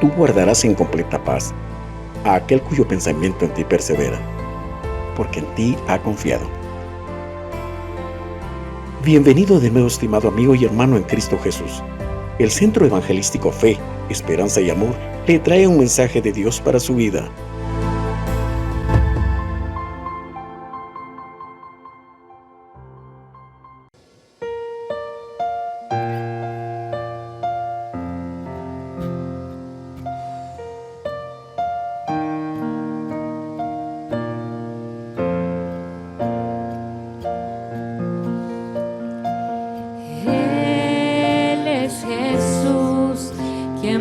Tú guardarás en completa paz a aquel cuyo pensamiento en ti persevera, porque en ti ha confiado. Bienvenido de nuevo, estimado amigo y hermano en Cristo Jesús. El Centro Evangelístico Fe, Esperanza y Amor le trae un mensaje de Dios para su vida.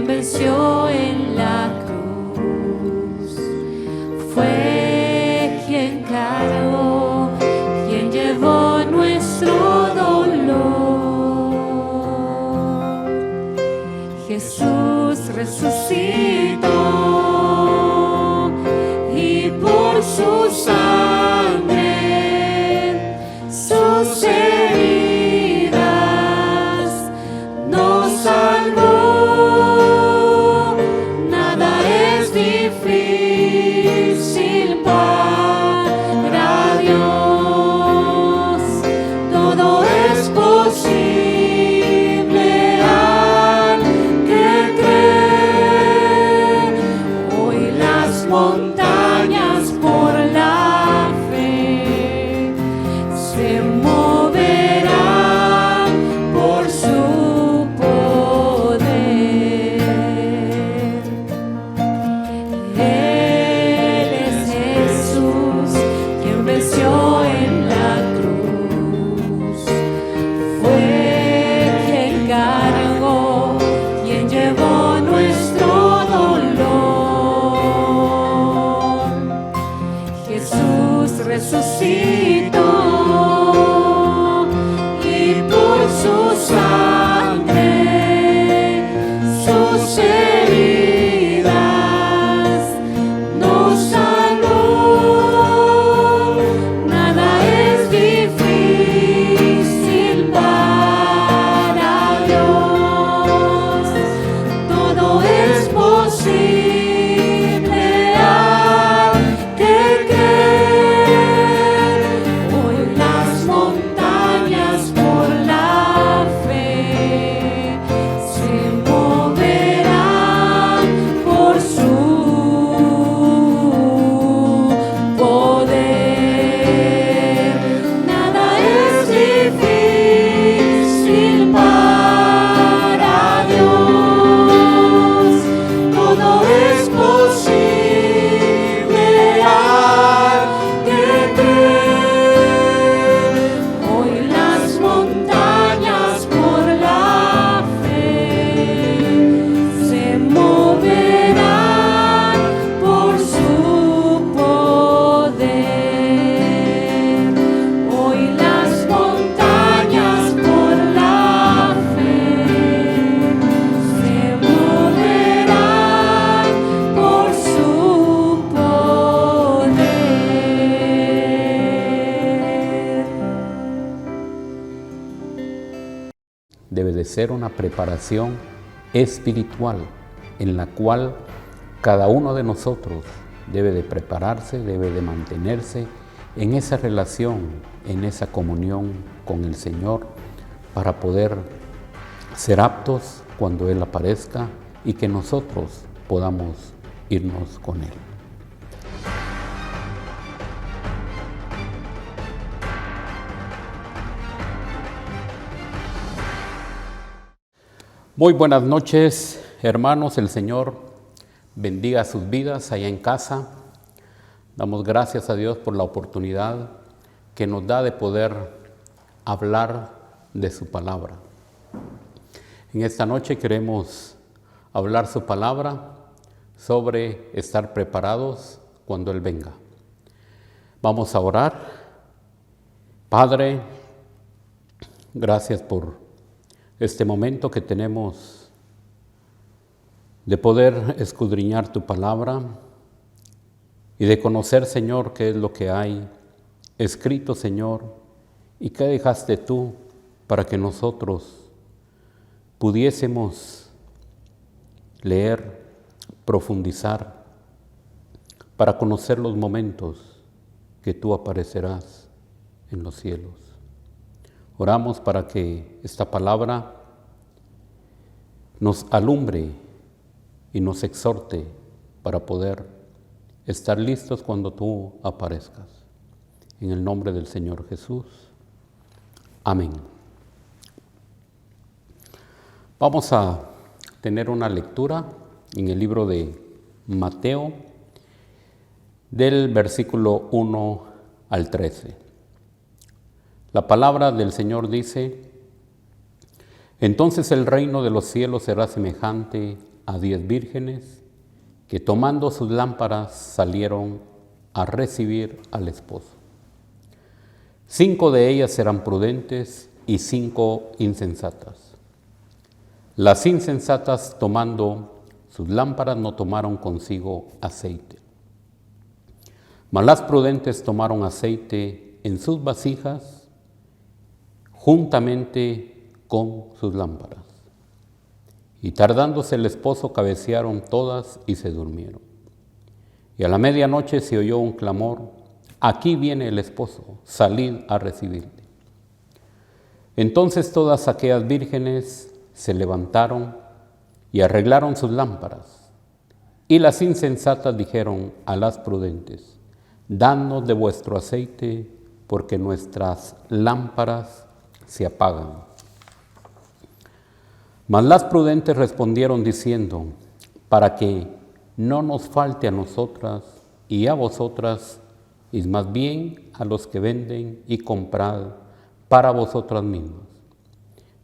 Venció en la cruz, fue quien cargó, quien llevó nuestro dolor. Jesús resucitó y por su sangre, sus heridas nos salvó. Resucitó y por su sangre, sus heridas nos salvó. Nada es difícil para Dios, todo es posible al que cree. Debe de ser una preparación espiritual en la cual cada uno de nosotros debe de prepararse, debe de mantenerse en esa relación, en esa comunión con el Señor para poder ser aptos cuando Él aparezca y que nosotros podamos irnos con Él. Muy buenas noches, hermanos. El Señor bendiga sus vidas allá en casa. Damos gracias a Dios por la oportunidad que nos da de poder hablar de su palabra. En esta noche queremos hablar su palabra sobre estar preparados cuando Él venga. Vamos a orar. Padre, gracias por este momento que tenemos de poder escudriñar tu palabra y de conocer, Señor, qué es lo que hay escrito, Señor, y qué dejaste tú para que nosotros pudiésemos leer profundizar, para conocer los momentos que tú aparecerás en los cielos. Oramos para que esta palabra nos alumbre y nos exhorte para poder estar listos cuando tú aparezcas. En el nombre del Señor Jesús. Amén. Vamos a tener una lectura en el libro de Mateo, del versículo 1 al 13. La palabra del Señor dice: Entonces el reino de los cielos será semejante a 10 vírgenes que tomando sus lámparas salieron a recibir al esposo. 5 de ellas serán prudentes y 5 insensatas. Las insensatas, tomando sus lámparas, no tomaron consigo aceite. Mas las prudentes tomaron aceite en sus vasijas juntamente con sus lámparas. Y tardándose el esposo, cabecearon todas y se durmieron. Y a la medianoche se oyó un clamor: aquí viene el esposo, salid a recibirle. Entonces todas aquellas vírgenes se levantaron y arreglaron sus lámparas. Y las insensatas dijeron a las prudentes: dadnos de vuestro aceite, porque nuestras lámparas se apagan. Mas las prudentes respondieron diciendo: para que no nos falte a nosotras y a vosotras, y más bien a los que venden, y comprad para vosotras mismas.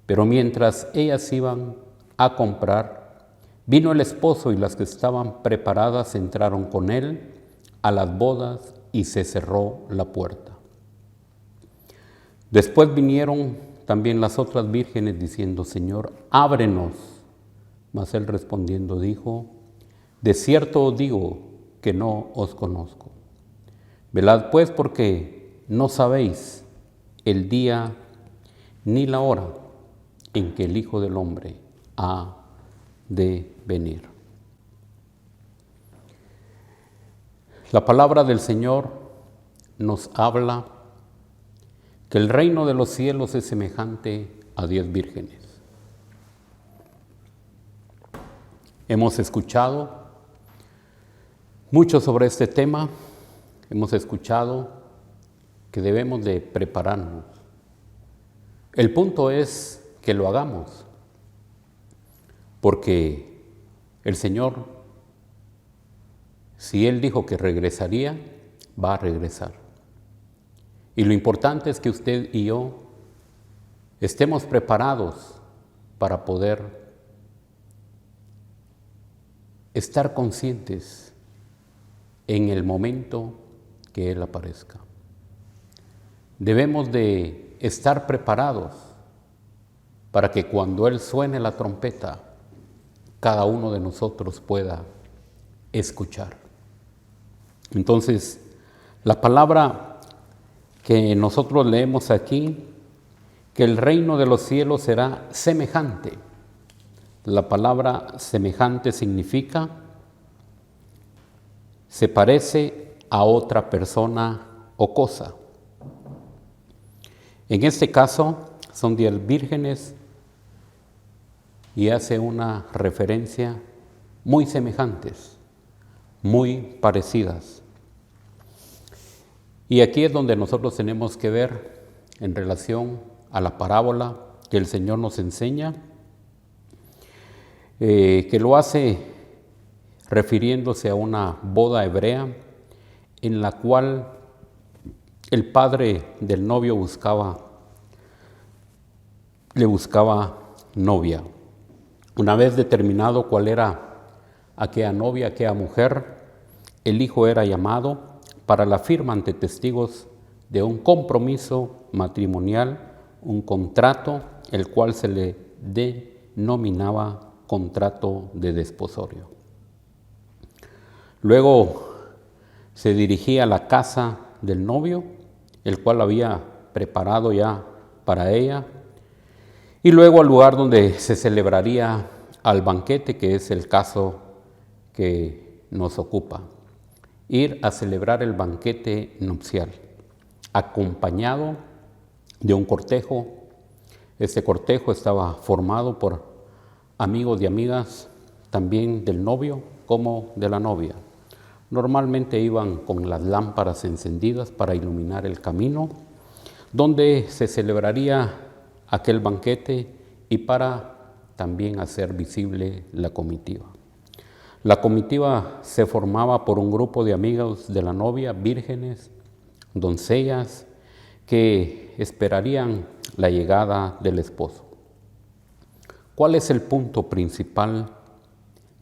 Pero mientras ellas iban a comprar, vino el esposo, y las que estaban preparadas entraron con él a las bodas, y se cerró la puerta. Después vinieron también las otras vírgenes diciendo: Señor, ábrenos. Mas él respondiendo dijo: de cierto os digo que no os conozco. Velad pues, porque no sabéis el día ni la hora en que el Hijo del Hombre ha de venir. La palabra del Señor nos habla que el reino de los cielos es semejante a 10 vírgenes. Hemos escuchado mucho sobre este tema. Hemos escuchado que debemos de prepararnos. El punto es que lo hagamos, porque el Señor, si Él dijo que regresaría, va a regresar. Y lo importante es que usted y yo estemos preparados para poder estar conscientes en el momento que Él aparezca. Debemos de estar preparados para que cuando Él suene la trompeta, cada uno de nosotros pueda escuchar. Entonces, la palabra que nosotros leemos aquí, que el reino de los cielos será semejante. La palabra semejante significa se parece a otra persona o cosa. En este caso son 10 vírgenes y hace una referencia muy semejantes, muy parecidas. Y aquí es donde nosotros tenemos que ver en relación a la parábola que el Señor nos enseña, que lo hace refiriéndose a una boda hebrea en la cual el padre del novio le buscaba novia. Una vez determinado cuál era aquella novia, aquella mujer, el hijo era llamado para la firma ante testigos de un compromiso matrimonial, un contrato, el cual se le denominaba contrato de desposorio. Luego se dirigía a la casa del novio, el cual había preparado ya para ella, y luego al lugar donde se celebraría al banquete, que es el caso que nos ocupa: ir a celebrar el banquete nupcial, acompañado de un cortejo. Este cortejo estaba formado por amigos y amigas, también del novio como de la novia. Normalmente iban con las lámparas encendidas para iluminar el camino donde se celebraría aquel banquete y para también hacer visible la comitiva. La comitiva se formaba por un grupo de amigos de la novia, vírgenes, doncellas, que esperarían la llegada del esposo. ¿Cuál es el punto principal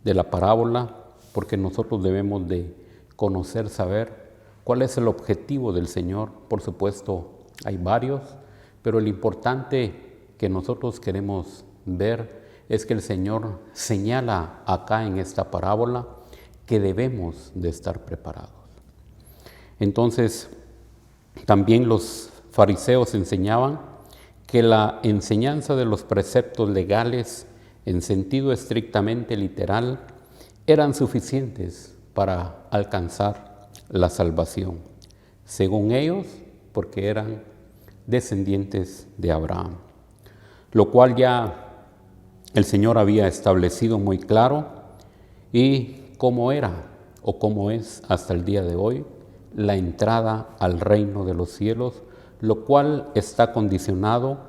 de la parábola? Porque nosotros debemos de conocer, saber cuál es el objetivo del Señor. Por supuesto, hay varios, pero lo importante que nosotros queremos ver es que el Señor señala acá en esta parábola que debemos de estar preparados. Entonces, también los fariseos enseñaban que la enseñanza de los preceptos legales en sentido estrictamente literal eran suficientes para alcanzar la salvación, según ellos, porque eran descendientes de Abraham, lo cual ya el Señor había establecido muy claro, y cómo era o cómo es hasta el día de hoy la entrada al reino de los cielos, lo cual está condicionado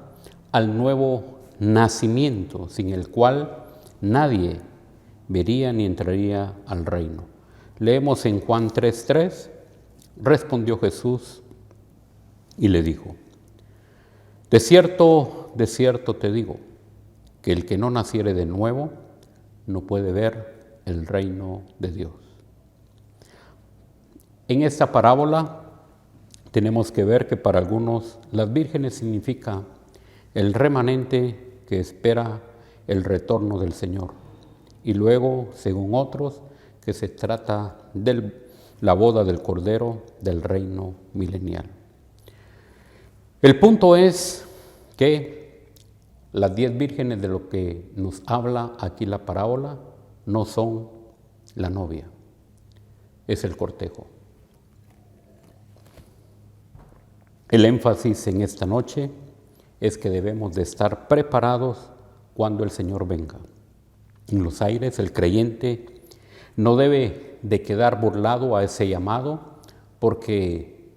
al nuevo nacimiento, sin el cual nadie vería ni entraría al reino. Leemos en Juan 3:3, respondió Jesús y le dijo: de cierto te digo, que el que no naciere de nuevo no puede ver el reino de Dios. En esta parábola tenemos que ver que para algunos las vírgenes significa el remanente que espera el retorno del Señor, y luego, según otros, que se trata de la boda del Cordero del reino milenial. El punto es que las 10 vírgenes de lo que nos habla aquí la parábola no son la novia, es el cortejo. El énfasis en esta noche es que debemos de estar preparados cuando el Señor venga. En los aires, el creyente no debe de quedar burlado a ese llamado, porque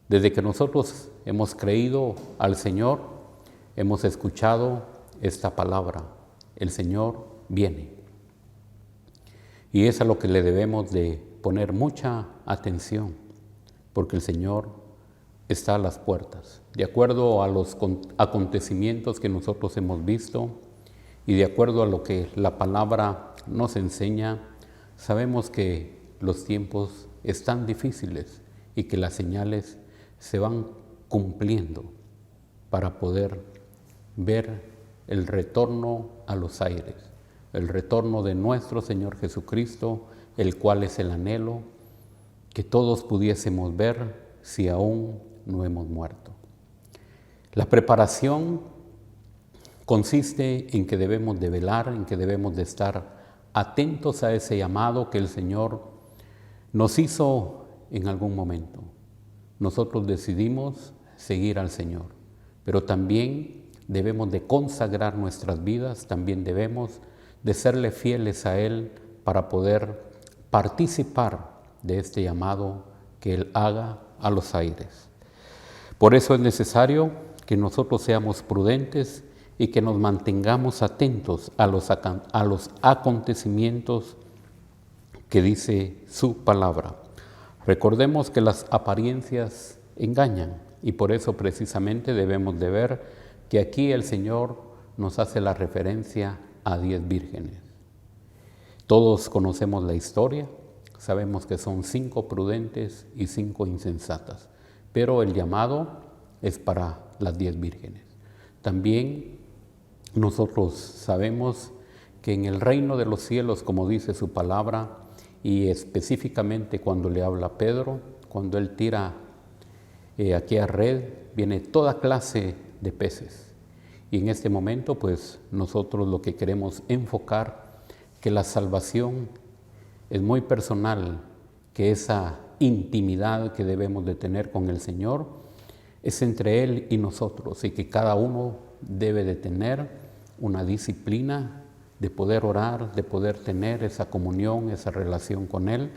desde que nosotros hemos creído al Señor, hemos escuchado esta palabra: el Señor viene. Y es a lo que le debemos de poner mucha atención, porque el Señor está a las puertas. De acuerdo a los acontecimientos que nosotros hemos visto y de acuerdo a lo que la palabra nos enseña, sabemos que los tiempos están difíciles y que las señales se van cumpliendo para poder ver el retorno a los aires, el retorno de nuestro Señor Jesucristo, el cual es el anhelo que todos pudiésemos ver si aún no hemos muerto. La preparación consiste en que debemos de velar, en que debemos de estar atentos a ese llamado que el Señor nos hizo en algún momento. Nosotros decidimos seguir al Señor, pero también debemos de consagrar nuestras vidas, también debemos de serle fieles a Él para poder participar de este llamado que Él haga a los aires. Por eso es necesario que nosotros seamos prudentes y que nos mantengamos atentos a los acontecimientos que dice su palabra. Recordemos que las apariencias engañan, y por eso precisamente debemos de ver que aquí el Señor nos hace la referencia a 10 vírgenes. Todos conocemos la historia, sabemos que son 5 prudentes y 5 insensatas, pero el llamado es para las 10 vírgenes. También nosotros sabemos que en el reino de los cielos, como dice su palabra, y específicamente cuando le habla a Pedro, cuando él tira aquella red, viene toda clase de peces. Y en este momento, pues nosotros lo que queremos enfocar, que la salvación es muy personal, que esa intimidad que debemos de tener con el Señor es entre Él y nosotros, y que cada uno debe de tener una disciplina de poder orar, de poder tener esa comunión, esa relación con Él,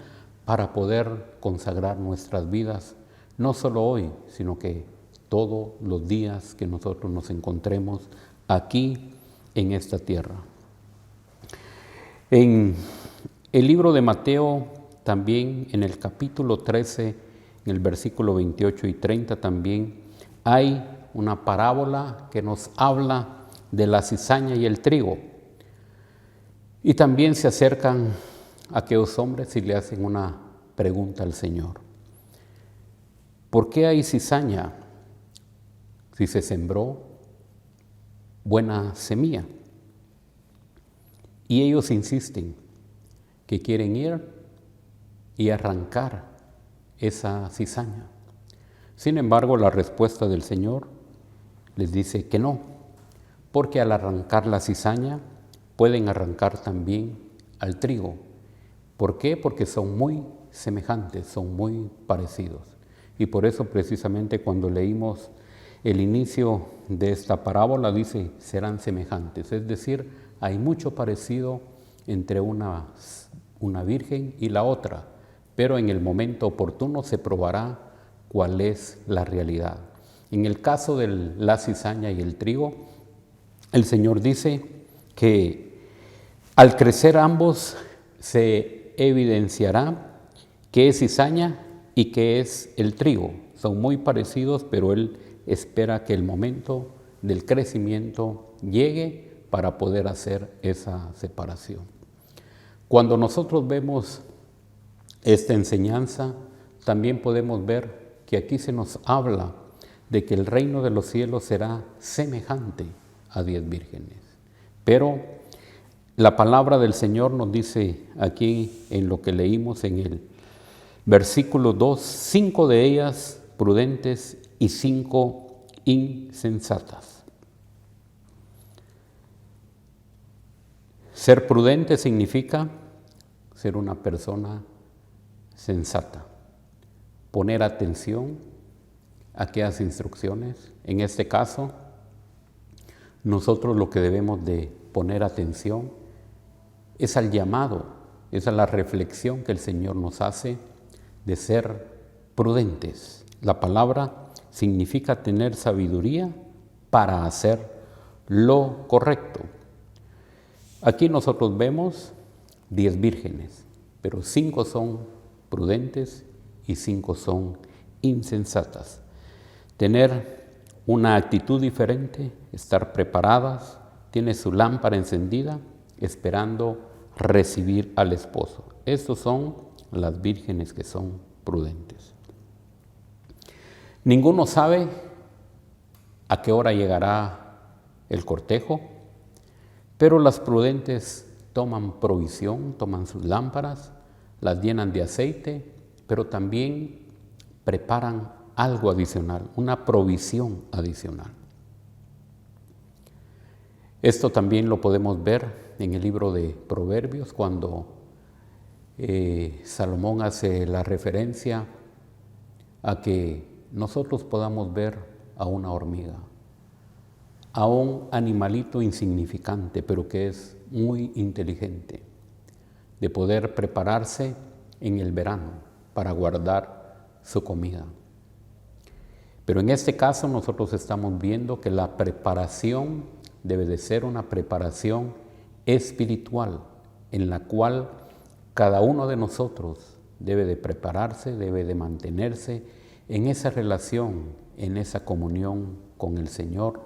para poder consagrar nuestras vidas, no solo hoy, sino que todos los días que nosotros nos encontremos aquí en esta tierra. En el libro de Mateo, también en el capítulo 13, en el versículo 28 y 30 también, hay una parábola que nos habla de la cizaña y el trigo. Y también se acercan aquellos hombres y le hacen una pregunta al Señor. ¿Por qué hay cizaña si se sembró buena semilla? Y ellos insisten que quieren ir y arrancar esa cizaña. Sin embargo, la respuesta del Señor les dice que no, porque al arrancar la cizaña pueden arrancar también al trigo. ¿Por qué? Porque son muy semejantes, son muy parecidos. Y por eso precisamente cuando leímos el inicio de esta parábola dice, serán semejantes. Es decir, hay mucho parecido entre una virgen y la otra, pero en el momento oportuno se probará cuál es la realidad. En el caso de la cizaña y el trigo, el Señor dice que al crecer ambos se evidenciará qué es cizaña y qué es el trigo. Son muy parecidos, pero Él espera que el momento del crecimiento llegue para poder hacer esa separación. Cuando nosotros vemos esta enseñanza, también podemos ver que aquí se nos habla de que el reino de los cielos será semejante a 10 vírgenes. Pero la palabra del Señor nos dice aquí en lo que leímos en el versículo 2, 5 de ellas prudentes y 5 insensatas. Ser prudente significa ser una persona sensata, poner atención a aquellas instrucciones. En este caso, nosotros lo que debemos de poner atención es al llamado, es a la reflexión que el Señor nos hace de ser prudentes. La palabra significa tener sabiduría para hacer lo correcto. Aquí nosotros vemos 10 vírgenes, pero 5 son prudentes y 5 son insensatas. Tener una actitud diferente, estar preparadas, tiene su lámpara encendida, esperando recibir al esposo. Estos son las vírgenes que son prudentes. Ninguno sabe a qué hora llegará el cortejo, pero las prudentes toman provisión, toman sus lámparas, las llenan de aceite, pero también preparan algo adicional, una provisión adicional. Esto también lo podemos ver en el libro de Proverbios, cuando Salomón hace la referencia a que nosotros podamos ver a una hormiga, a un animalito insignificante, pero que es muy inteligente, de poder prepararse en el verano para guardar su comida. Pero en este caso nosotros estamos viendo que la preparación debe de ser una preparación espiritual, en la cual cada uno de nosotros debe de prepararse, debe de mantenerse en esa relación, en esa comunión con el Señor,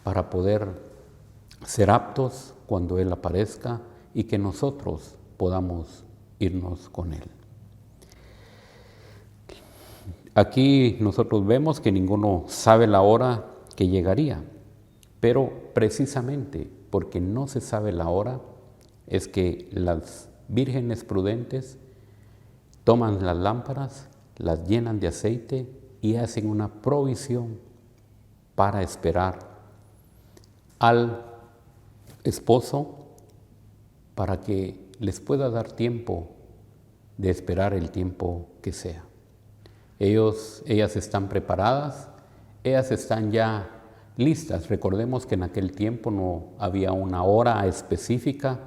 para poder ser aptos cuando Él aparezca y que nosotros podamos irnos con Él. Aquí nosotros vemos que ninguno sabe la hora que llegaría, pero precisamente porque no se sabe la hora es que las vírgenes prudentes toman las lámparas, las llenan de aceite y hacen una provisión para esperar al esposo, para que les pueda dar tiempo de esperar el tiempo que sea. Ellas están preparadas, ellas están ya listas. Recordemos que en aquel tiempo no había una hora específica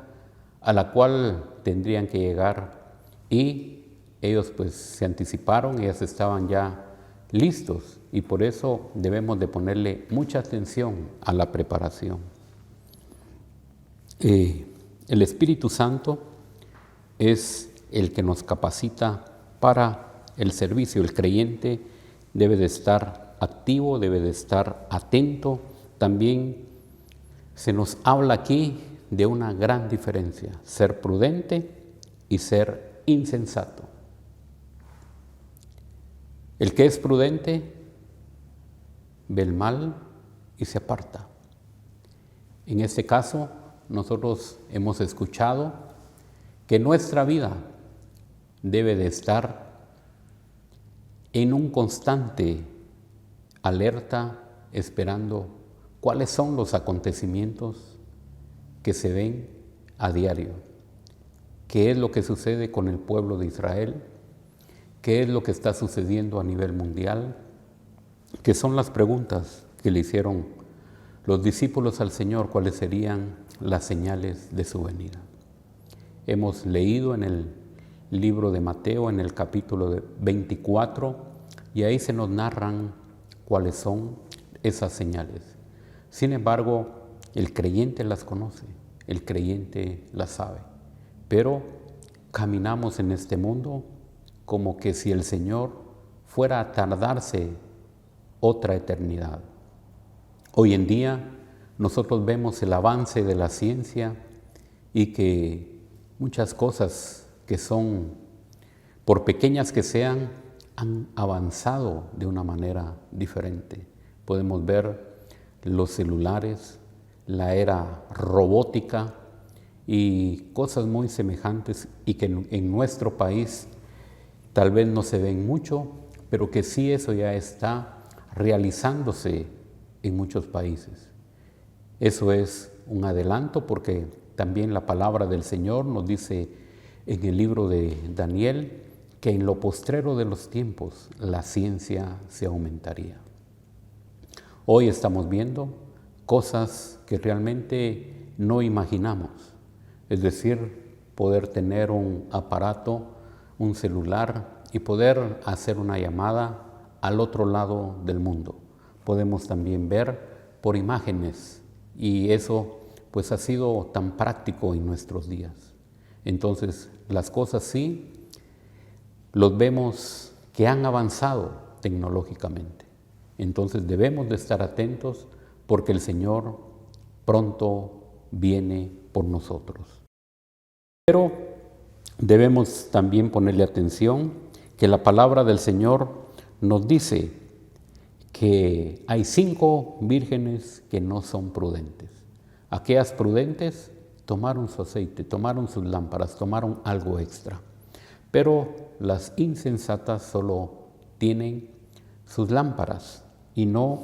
a la cual tendrían que llegar, y ellos pues se anticiparon, ellas estaban ya listos, y por eso debemos de ponerle mucha atención a la preparación. El Espíritu Santo es el que nos capacita para el servicio. El creyente debe de estar activo, debe de estar atento. También se nos habla aquí de una gran diferencia: ser prudente y ser insensato. El que es prudente ve el mal y se aparta. En este caso, nosotros hemos escuchado que nuestra vida debe de estar en un constante alerta, esperando cuáles son los acontecimientos que se ven a diario. ¿Qué es lo que sucede con el pueblo de Israel? ¿Qué es lo que está sucediendo a nivel mundial? ¿Qué son las preguntas que le hicieron los discípulos al Señor? ¿Cuáles serían las señales de su venida? Hemos leído en el libro de Mateo, en el capítulo 24, y ahí se nos narran cuáles son esas señales. Sin embargo, el creyente las conoce, el creyente las sabe, pero caminamos en este mundo como que si el Señor fuera a tardarse otra eternidad. Hoy en día nosotros vemos el avance de la ciencia y que muchas cosas que son, por pequeñas que sean, han avanzado de una manera diferente. Podemos ver los celulares, la era robótica y cosas muy semejantes, y que en nuestro país tal vez no se ven mucho, pero que sí eso ya está realizándose en muchos países. Eso es un adelanto, porque también la palabra del Señor nos dice en el libro de Daniel que en lo postrero de los tiempos la ciencia se aumentaría. Hoy estamos viendo cosas que realmente no imaginamos, es decir, poder tener un aparato, un celular, y poder hacer una llamada al otro lado del mundo. Podemos también ver por imágenes, y eso pues ha sido tan práctico en nuestros días. Entonces, las cosas sí los vemos que han avanzado tecnológicamente. Entonces debemos de estar atentos, porque el Señor pronto viene por nosotros. Pero debemos también ponerle atención que la palabra del Señor nos dice que hay 5 vírgenes que no son prudentes. Aquellas prudentes tomaron su aceite, tomaron sus lámparas, tomaron algo extra. Pero las insensatas solo tienen sus lámparas y no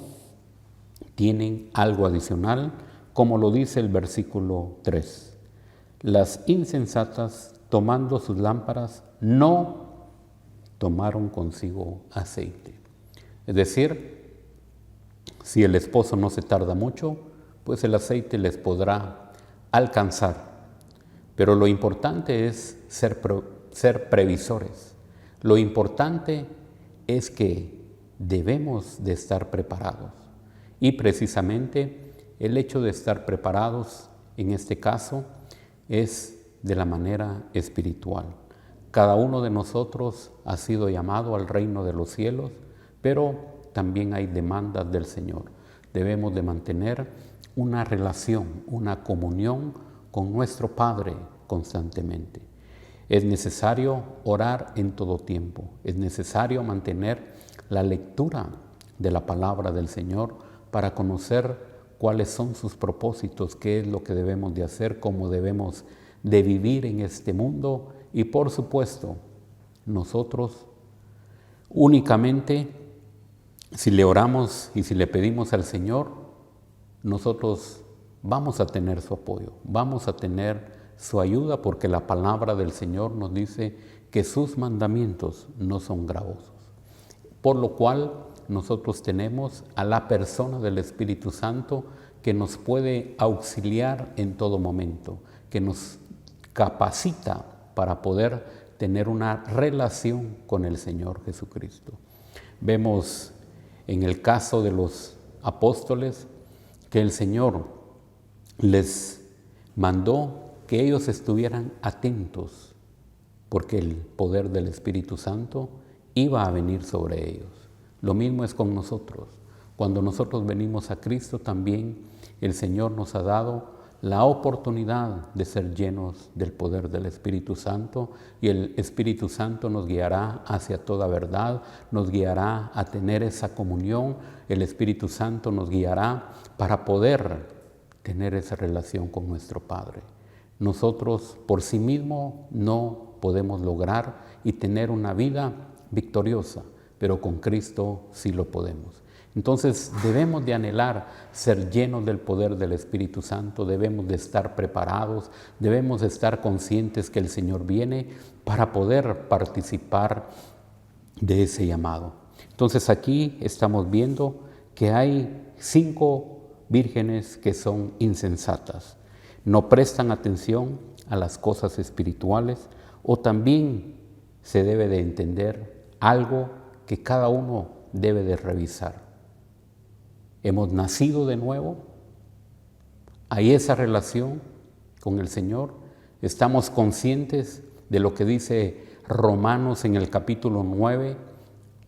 tienen algo adicional, como lo dice el versículo 3. Las insensatas, tomando sus lámparas, no tomaron consigo aceite. Es decir, si el esposo no se tarda mucho, pues el aceite les podrá alcanzar. Pero lo importante es ser previsores. Lo importante es que debemos de estar preparados. Y precisamente el hecho de estar preparados, en este caso, es de la manera espiritual. Cada uno de nosotros ha sido llamado al reino de los cielos, pero también hay demandas del Señor. Debemos de mantener una relación, una comunión con nuestro Padre constantemente. Es necesario orar en todo tiempo. Es necesario mantener la lectura de la palabra del Señor para conocer cuáles son sus propósitos, qué es lo que debemos de hacer, cómo debemos de vivir en este mundo. Y por supuesto, nosotros únicamente, si le oramos y si le pedimos al Señor, nosotros vamos a tener su apoyo, vamos a tener su ayuda, porque la palabra del Señor nos dice que sus mandamientos no son gravosos. Por lo cual nosotros tenemos a la persona del Espíritu Santo que nos puede auxiliar en todo momento, que nos capacita para poder tener una relación con el Señor Jesucristo. Vemos en el caso de los apóstoles que el Señor les mandó que ellos estuvieran atentos, porque el poder del Espíritu Santo iba a venir sobre ellos. Lo mismo es con nosotros. Cuando nosotros venimos a Cristo, también el Señor nos ha dado la oportunidad de ser llenos del poder del Espíritu Santo, y el Espíritu Santo nos guiará hacia toda verdad, nos guiará a tener esa comunión. El Espíritu Santo nos guiará para poder tener esa relación con nuestro Padre. Nosotros por sí mismos no podemos lograr y tener una vida victoriosa, pero con Cristo sí lo podemos. Entonces debemos de anhelar ser llenos del poder del Espíritu Santo, debemos de estar preparados, debemos de estar conscientes que el Señor viene para poder participar de ese llamado. Entonces aquí estamos viendo que hay 5 vírgenes que son insensatas, no prestan atención a las cosas espirituales, o también se debe de entender algo que cada uno debe de revisar. Hemos nacido de nuevo, hay esa relación con el Señor, estamos conscientes de lo que dice Romanos en el capítulo 9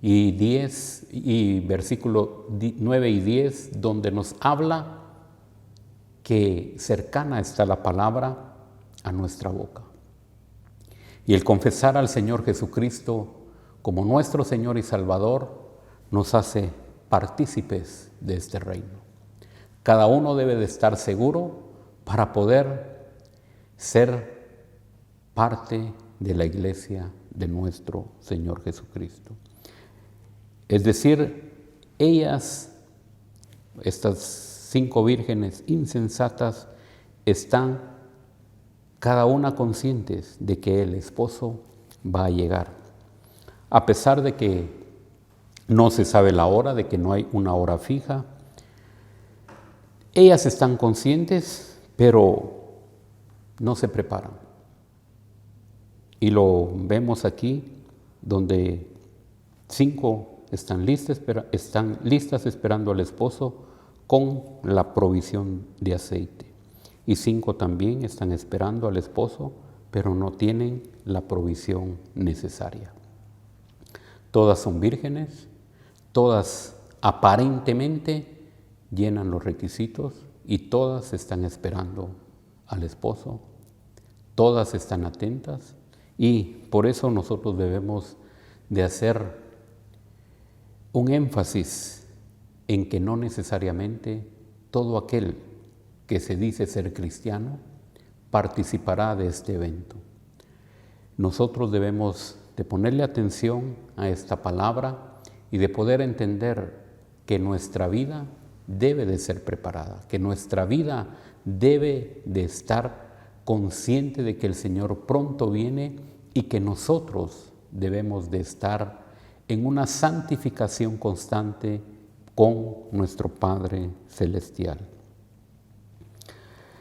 y 10 y versículo 9 y 10, donde nos habla que cercana está la palabra a nuestra boca. Y el confesar al Señor Jesucristo como nuestro Señor y Salvador nos hace partícipes de este reino. Cada uno debe de estar seguro para poder ser parte de la iglesia de nuestro Señor Jesucristo. Es decir, estas 5 vírgenes insensatas, están cada una conscientes de que el esposo va a llegar. A pesar de que no se sabe la hora, de que no hay una hora fija, ellas están conscientes, pero no se preparan. Y lo vemos aquí, donde 5 están listas esperando al esposo con la provisión de aceite. Y 5 también están esperando al esposo, pero no tienen la provisión necesaria. Todas son vírgenes, todas aparentemente llenan los requisitos y todas están esperando al esposo, todas están atentas, y por eso nosotros debemos de hacer un énfasis en que no necesariamente todo aquel que se dice ser cristiano participará de este evento. Nosotros debemos de ponerle atención a esta palabra y de poder entender que nuestra vida debe de ser preparada, que nuestra vida debe de estar consciente de que el Señor pronto viene y que nosotros debemos de estar en una santificación constante con nuestro Padre Celestial.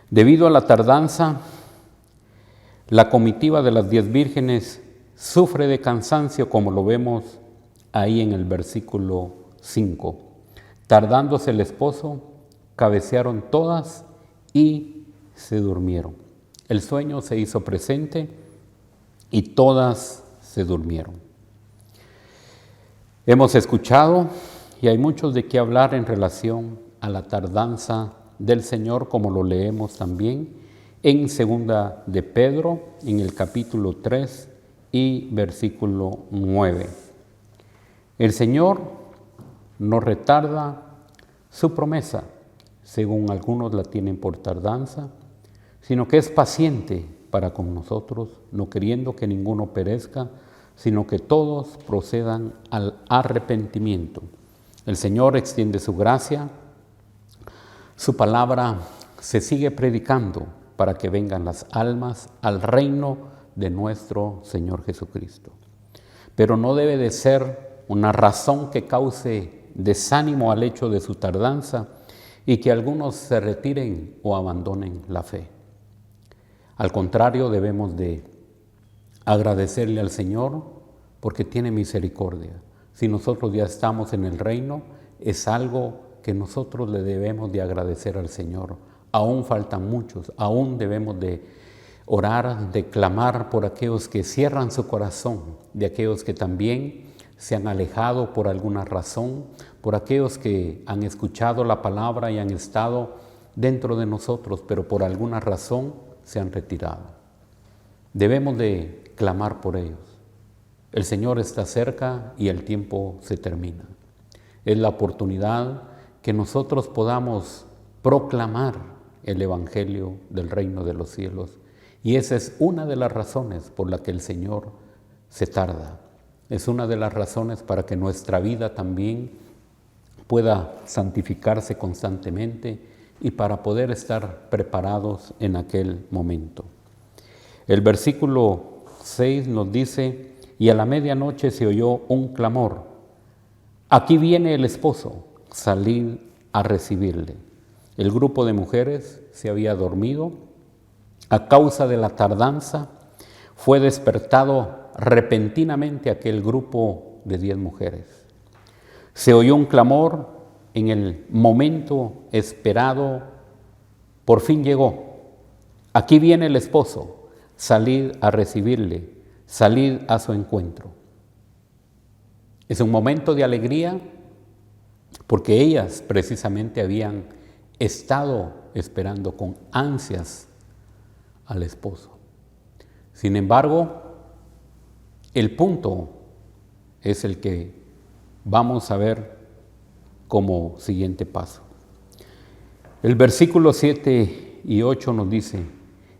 Debido a la tardanza, la comitiva de las 10 vírgenes sufre de cansancio, como lo vemos ahí en el versículo 5. Tardándose el esposo, cabecearon todas y se durmieron. El sueño se hizo presente y todas se durmieron. Hemos escuchado y hay mucho de qué hablar en relación a la tardanza del Señor, como lo leemos también en 2 de Pedro, en el capítulo 3 y versículo 9. El Señor no retarda su promesa, según algunos la tienen por tardanza, sino que es paciente para con nosotros, no queriendo que ninguno perezca, sino que todos procedan al arrepentimiento. El Señor extiende su gracia, su palabra se sigue predicando para que vengan las almas al reino de nuestro Señor Jesucristo. Pero no debe de ser una razón que cause desánimo al hecho de su tardanza y que algunos se retiren o abandonen la fe. Al contrario, debemos de agradecerle al Señor porque tiene misericordia. Si nosotros ya estamos en el reino, es algo que nosotros le debemos de agradecer al Señor. Aún faltan muchos, aún debemos de orar, de clamar por aquellos que cierran su corazón, de aquellos que también se han alejado por alguna razón, por aquellos que han escuchado la palabra y han estado dentro de nosotros, pero por alguna razón se han retirado. Debemos de clamar por ellos. El Señor está cerca y el tiempo se termina. Es la oportunidad que nosotros podamos proclamar el Evangelio del reino de los cielos. Y esa es una de las razones por la que el Señor se tarda. Es una de las razones para que nuestra vida también pueda santificarse constantemente y para poder estar preparados en aquel momento. El versículo 6 nos dice: y a la medianoche se oyó un clamor: aquí viene el esposo, salid a recibirle. El grupo de mujeres se había dormido. A causa de la tardanza, fue despertado repentinamente aquel grupo de 10 mujeres. Se oyó un clamor en el momento esperado, por fin llegó. Aquí viene el esposo, salid a recibirle, salid a su encuentro. Es un momento de alegría porque ellas precisamente habían estado esperando con ansias al esposo. Sin embargo, el punto es el que vamos a ver como siguiente paso. El versículo 7 y 8 nos dice: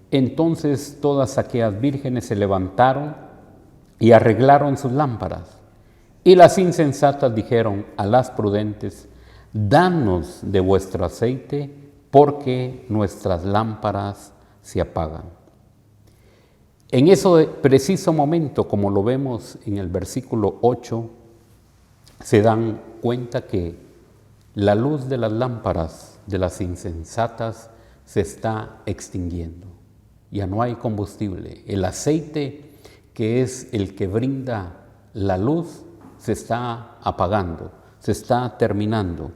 entonces todas aquellas vírgenes se levantaron y arreglaron sus lámparas. Y las insensatas dijeron a las prudentes: danos de vuestro aceite, porque nuestras lámparas se apagan. En ese preciso momento, como lo vemos en el versículo 8, se dan cuenta que la luz de las lámparas de las insensatas se está extinguiendo. Ya no hay combustible. El aceite, que es el que brinda la luz, se está apagando, se está terminando.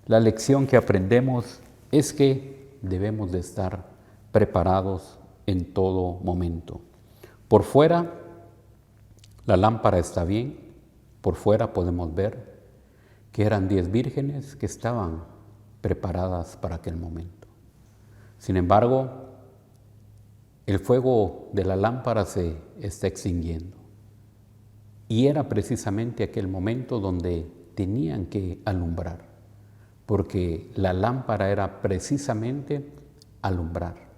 La lección que aprendemos es que debemos de estar preparados en todo momento. Por fuera, la lámpara está bien. Por fuera podemos ver que eran 10 vírgenes que estaban preparadas para aquel momento. Sin embargo, el fuego de la lámpara se está extinguiendo. Y era precisamente aquel momento donde tenían que alumbrar, porque la lámpara era precisamente alumbrar.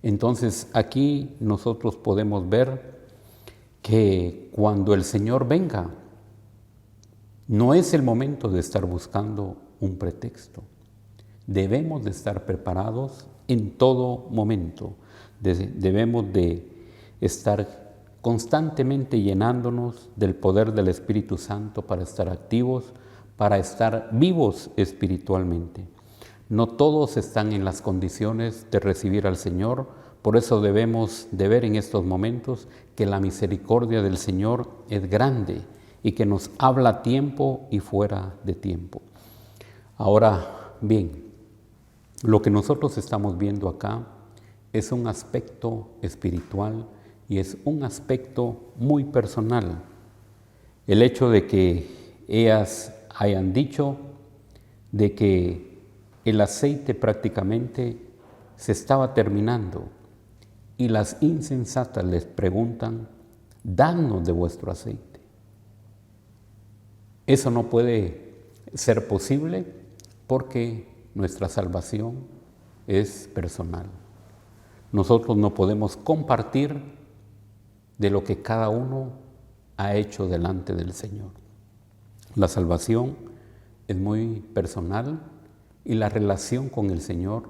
Entonces aquí nosotros podemos ver que cuando el Señor venga, no es el momento de estar buscando un pretexto. Debemos de estar preparados en todo momento. Debemos de estar constantemente llenándonos del poder del Espíritu Santo para estar activos, para estar vivos espiritualmente. No todos están en las condiciones de recibir al Señor, por eso debemos de ver en estos momentos que la misericordia del Señor es grande y que nos habla a tiempo y fuera de tiempo. Ahora bien, lo que nosotros estamos viendo acá es un aspecto espiritual y es un aspecto muy personal. El hecho de que ellas hayan dicho de que el aceite prácticamente se estaba terminando y las insensatas les preguntan: danos de vuestro aceite. Eso no puede ser posible porque nuestra salvación es personal. Nosotros no podemos compartir de lo que cada uno ha hecho delante del Señor. La salvación es muy personal y la relación con el Señor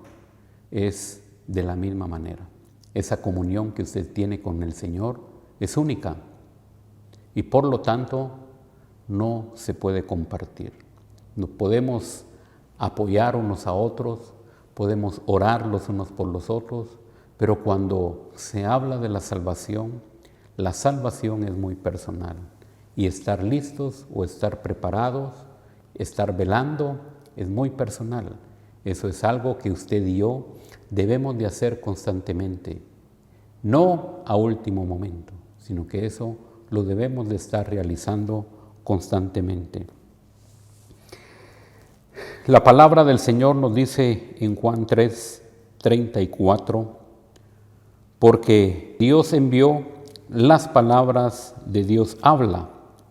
es de la misma manera. Esa comunión que usted tiene con el Señor es única y por lo tanto no se puede compartir. No podemos apoyar unos a otros, podemos orar los unos por los otros, pero cuando se habla de la salvación es muy personal. Y estar listos o estar preparados, estar velando, es muy personal. Eso es algo que usted y yo debemos de hacer constantemente. No a último momento, sino que eso lo debemos de estar realizando constantemente. La palabra del Señor nos dice en Juan 3:34, porque Dios envió las palabras de Dios habla,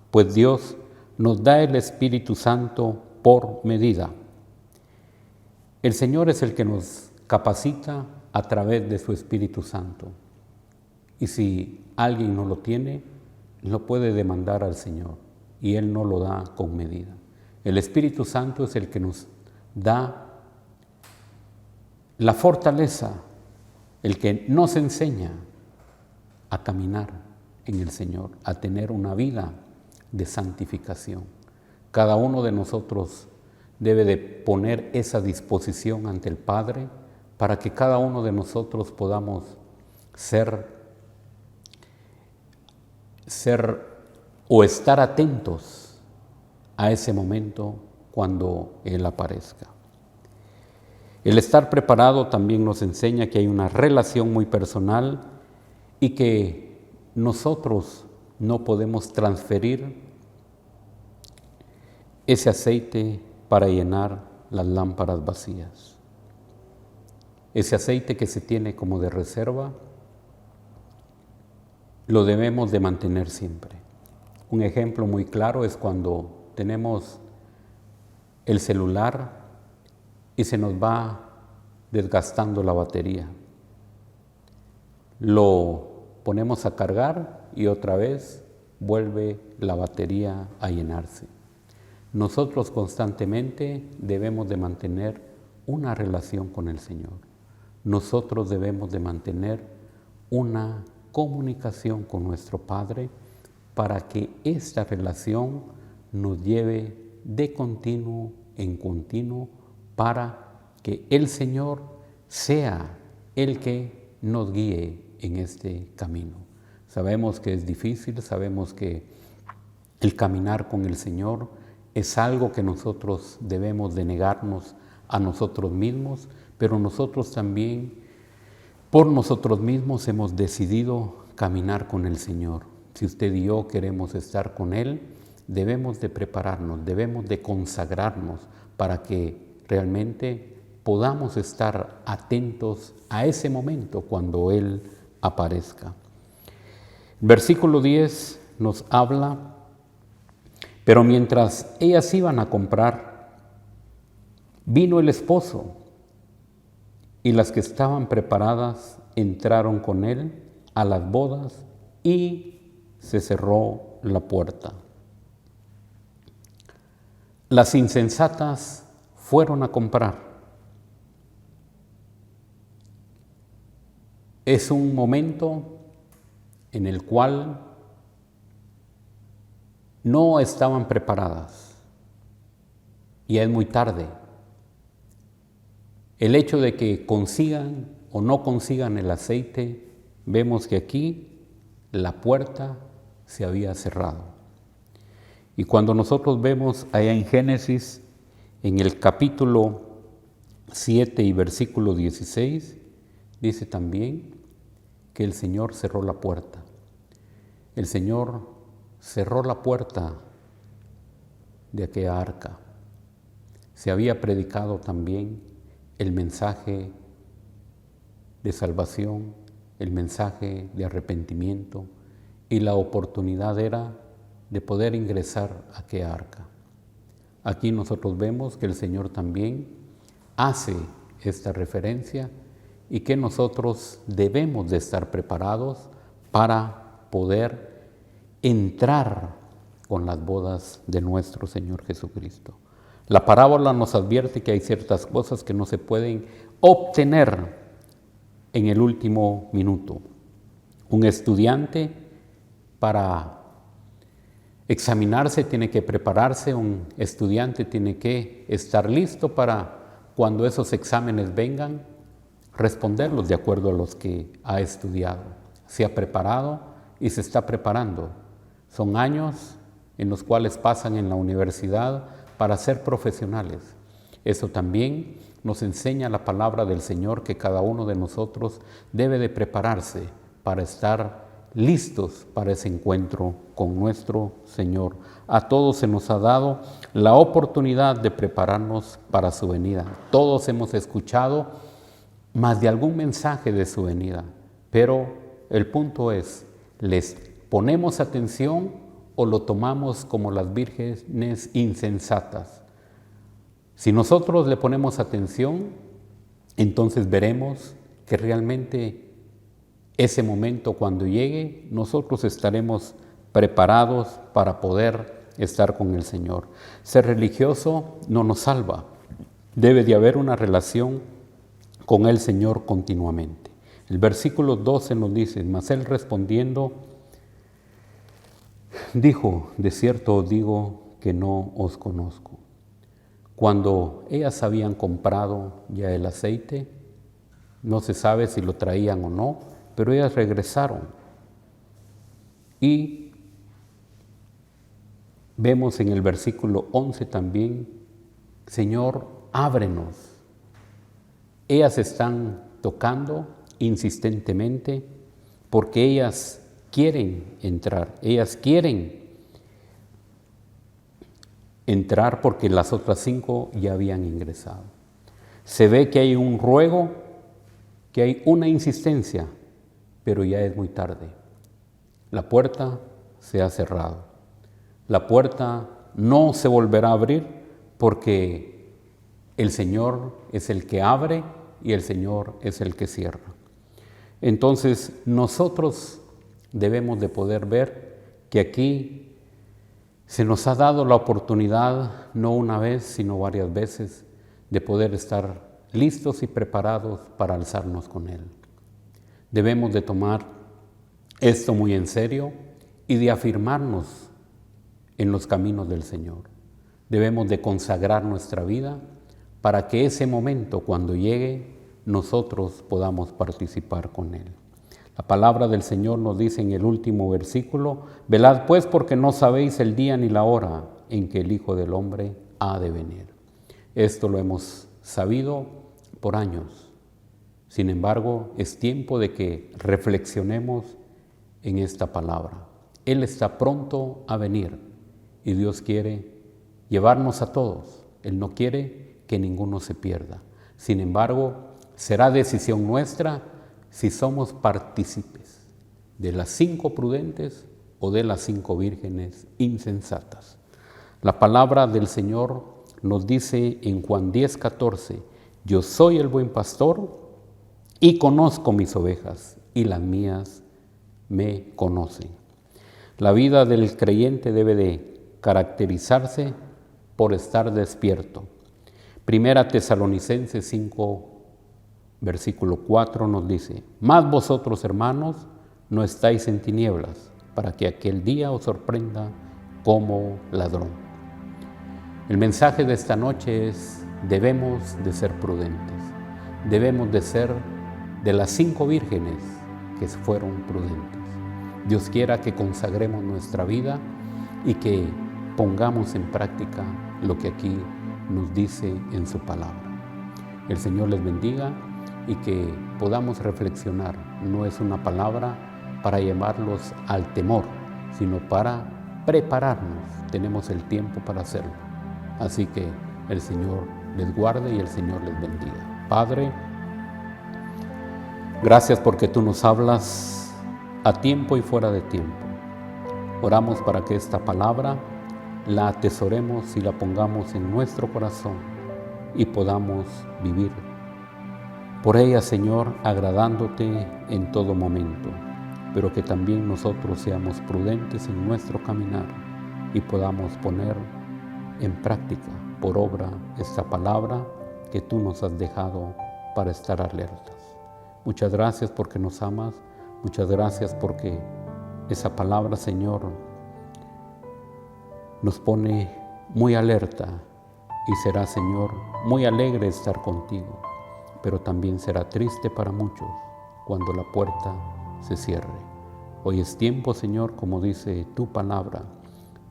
pues Dios nos da el Espíritu Santo por medida. El Señor es el que nos capacita a través de su Espíritu Santo. Y si alguien no lo tiene, lo puede demandar al Señor y Él no lo da con medida. El Espíritu Santo es el que nos da la fortaleza, el que nos enseña a caminar en el Señor, a tener una vida de santificación. Cada uno de nosotros debe de poner esa disposición ante el Padre para que cada uno de nosotros podamos ser o estar atentos a ese momento cuando Él aparezca. El estar preparado también nos enseña que hay una relación muy personal y que nosotros no podemos transferir ese aceite para llenar las lámparas vacías. Ese aceite que se tiene como de reserva, lo debemos de mantener siempre. Un ejemplo muy claro es cuando tenemos el celular y se nos va desgastando la batería. Lo ponemos a cargar y otra vez vuelve la batería a llenarse. Nosotros constantemente debemos de mantener una relación con el Señor. Nosotros debemos de mantener una comunicación con nuestro Padre para que esta relación nos lleve de continuo en continuo para que el Señor sea el que nos guíe en este camino. Sabemos que es difícil, sabemos que el caminar con el Señor es algo que nosotros debemos de negarnos a nosotros mismos, pero nosotros también, por nosotros mismos, hemos decidido caminar con el Señor. Si usted y yo queremos estar con Él, debemos de prepararnos, debemos de consagrarnos para que realmente podamos estar atentos a ese momento cuando Él aparezca. Versículo 10 nos habla: pero mientras ellas iban a comprar, vino el esposo, y las que estaban preparadas entraron con él a las bodas y se cerró la puerta. Las insensatas fueron a comprar. Es un momento en el cual no estaban preparadas y es muy tarde. El hecho de que consigan o no consigan el aceite, vemos que aquí la puerta se había cerrado. Y cuando nosotros vemos allá en Génesis, en el capítulo 7 y versículo 16, dice también que el Señor cerró la puerta. El Señor cerró la puerta de aquella arca. Se había predicado también el mensaje de salvación, el mensaje de arrepentimiento, y la oportunidad era de poder ingresar a aquella arca. Aquí nosotros vemos que el Señor también hace esta referencia y que nosotros debemos de estar preparados para poder entrar con las bodas de nuestro Señor Jesucristo. La parábola nos advierte que hay ciertas cosas que no se pueden obtener en el último minuto. Un estudiante para examinarse tiene que prepararse, un estudiante tiene que estar listo para cuando esos exámenes vengan, responderlos de acuerdo a los que ha estudiado. Se ha preparado y se está preparando. Son años en los cuales pasan en la universidad para ser profesionales. Eso también nos enseña la palabra del Señor, que cada uno de nosotros debe de prepararse para estar listos para ese encuentro con nuestro Señor. A todos se nos ha dado la oportunidad de prepararnos para su venida. Todos hemos escuchado más de algún mensaje de su venida, pero el punto es, ¿les ponemos atención o lo tomamos como las vírgenes insensatas? Si nosotros le ponemos atención, entonces veremos que realmente ese momento cuando llegue, nosotros estaremos preparados para poder estar con el Señor. Ser religioso no nos salva. Debe de haber una relación con el Señor continuamente. El versículo 12 nos dice, mas él respondiendo, dijo, de cierto os digo que no os conozco. Cuando ellas habían comprado ya el aceite, no se sabe si lo traían o no, pero ellas regresaron. Y vemos en el versículo 11 también, Señor, ábrenos. Ellas están tocando insistentemente porque ellas quieren entrar, porque las otras 5 ya habían ingresado. Se ve que hay un ruego, que hay una insistencia, pero ya es muy tarde. La puerta se ha cerrado. La puerta no se volverá a abrir porque el Señor es el que abre y el Señor es el que cierra. Entonces nosotros debemos de poder ver que aquí se nos ha dado la oportunidad, no una vez, sino varias veces, de poder estar listos y preparados para alzarnos con Él. Debemos de tomar esto muy en serio y de afirmarnos en los caminos del Señor. Debemos de consagrar nuestra vida para que ese momento, cuando llegue, nosotros podamos participar con Él. La palabra del Señor nos dice en el último versículo, velad pues porque no sabéis el día ni la hora en que el Hijo del Hombre ha de venir. Esto lo hemos sabido por años. Sin embargo, es tiempo de que reflexionemos en esta palabra. Él está pronto a venir y Dios quiere llevarnos a todos. Él no quiere que ninguno se pierda. Sin embargo, será decisión nuestra si somos partícipes de las 5 prudentes o de las 5 vírgenes insensatas. La palabra del Señor nos dice en Juan 10:14, yo soy el buen pastor y conozco mis ovejas y las mías me conocen. La vida del creyente debe de caracterizarse por estar despierto. Primera Tesalonicenses 5, versículo 4 nos dice, mas vosotros, hermanos, no estáis en tinieblas, para que aquel día os sorprenda como ladrón. El mensaje de esta noche es, debemos de ser prudentes, debemos de ser de las 5 vírgenes que fueron prudentes. Dios quiera que consagremos nuestra vida y que pongamos en práctica lo que aquí nos dice en su palabra. El Señor les bendiga y que podamos reflexionar. No es una palabra para llamarlos al temor, sino para prepararnos. Tenemos el tiempo para hacerlo. Así que el Señor les guarde y el Señor les bendiga. Padre, gracias porque tú nos hablas a tiempo y fuera de tiempo. Oramos para que esta palabra la atesoremos y la pongamos en nuestro corazón y podamos vivir por ella, Señor, agradándote en todo momento, pero que también nosotros seamos prudentes en nuestro caminar y podamos poner en práctica, por obra, esta palabra que tú nos has dejado para estar alertas. Muchas gracias porque nos amas. Muchas gracias porque esa palabra, Señor, nos pone muy alerta y será, Señor, muy alegre estar contigo, pero también será triste para muchos cuando la puerta se cierre. Hoy es tiempo, Señor, como dice tu palabra,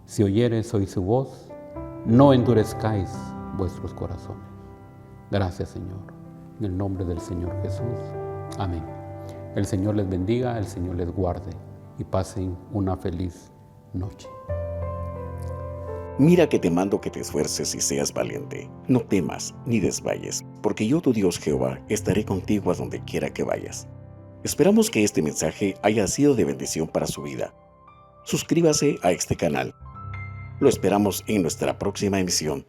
si oyeres hoy su voz, no endurezcáis vuestros corazones. Gracias, Señor. En el nombre del Señor Jesús. Amén. El Señor les bendiga, el Señor les guarde y pasen una feliz noche. Mira que te mando que te esfuerces y seas valiente. No temas ni desmayes, porque yo, tu Dios Jehová, estaré contigo a donde quiera que vayas. Esperamos que este mensaje haya sido de bendición para su vida. Suscríbase a este canal. Lo esperamos en nuestra próxima emisión.